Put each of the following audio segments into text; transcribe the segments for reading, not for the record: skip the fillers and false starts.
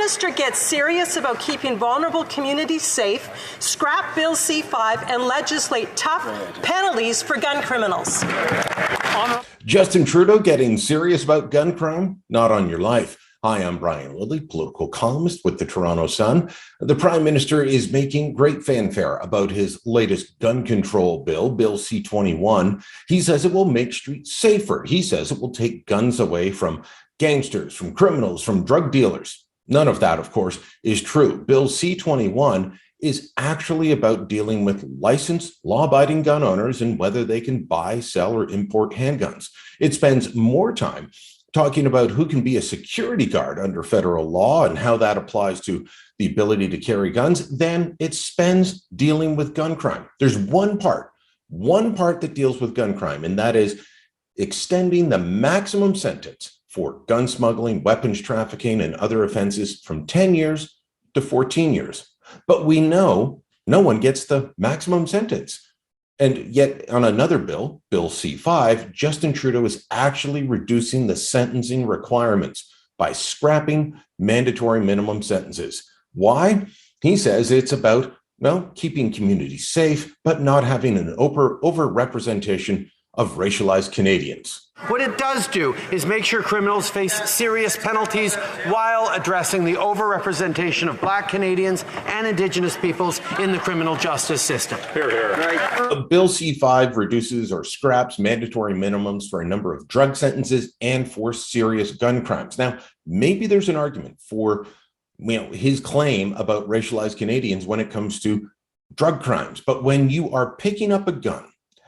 minister gets serious about keeping vulnerable communities safe, scrap Bill C-5 and legislate tough penalties for gun criminals. Justin Trudeau getting serious about gun crime? Not on your life. Hi, I'm Brian Lilley, political columnist with the Toronto Sun. The Prime Minister is making great fanfare about his latest gun control bill, Bill C-21. He says it will make streets safer. He says it will take guns away from gangsters, from criminals, from drug dealers. None of that, of course, is true. Bill C-21 is actually about dealing with licensed, law-abiding gun owners and whether they can buy, sell, or import handguns. It spends more time talking about who can be a security guard under federal law and how that applies to the ability to carry guns than it spends dealing with gun crime. There's one part that deals with gun crime, and that is extending the maximum sentence for gun smuggling, weapons trafficking, and other offenses from 10 years to 14 years. But we know no one gets the maximum sentence. And yet on another bill, Bill C-5, Justin Trudeau is actually reducing the sentencing requirements by scrapping mandatory minimum sentences. Why? He says it's about, well, keeping communities safe, but not having an overrepresentation of racialized Canadians. What it does do is make sure criminals face serious penalties while addressing the overrepresentation of Black Canadians and Indigenous peoples in the criminal justice system. Hear, hear. Right. Bill C-5 reduces or scraps mandatory minimums for a number of drug sentences and for serious gun crimes. Now, maybe there's an argument for his claim about racialized Canadians when it comes to drug crimes. But when you are picking up a gun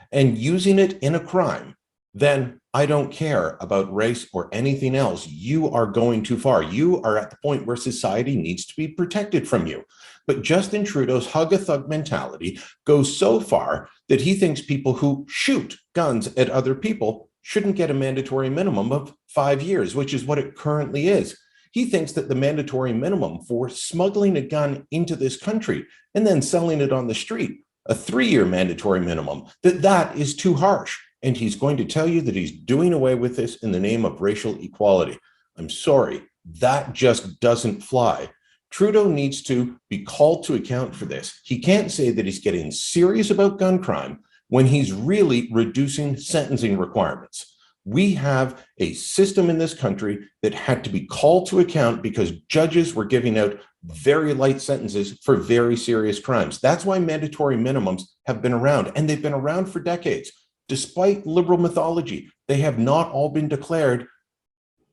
and using it in a crime, then I don't care about race or anything else. You are going too far. You are at the point where society needs to be protected from you. But Justin Trudeau's hug-a-thug mentality goes so far that he thinks people who shoot guns at other people shouldn't get a mandatory minimum of 5 years, which is what it currently is. He thinks that the mandatory minimum for smuggling a gun into this country and then selling it on the street, a 3-year mandatory minimum, that is too harsh. And he's going to tell you that he's doing away with this in the name of racial equality. I'm sorry, that just doesn't fly. Trudeau needs to be called to account for this. He can't say that he's getting serious about gun crime when he's really reducing sentencing requirements. We have a system in this country that had to be called to account because judges were giving out very light sentences for very serious crimes. That's why mandatory minimums have been around, and they've been around for decades. Despite liberal mythology, they have not all been declared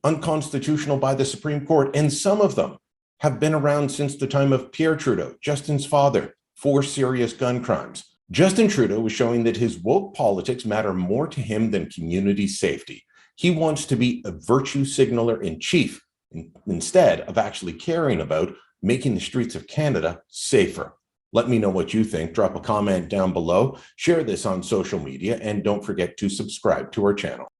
unconstitutional by the Supreme Court, and some of them have been around since the time of Pierre Trudeau, Justin's father, for serious gun crimes. Justin Trudeau is showing that his woke politics matter more to him than community safety. He wants to be a virtue signaler in chief instead of actually caring about making the streets of Canada safer. Let me know what you think. Drop a comment down below, share this on social media, and don't forget to subscribe to our channel.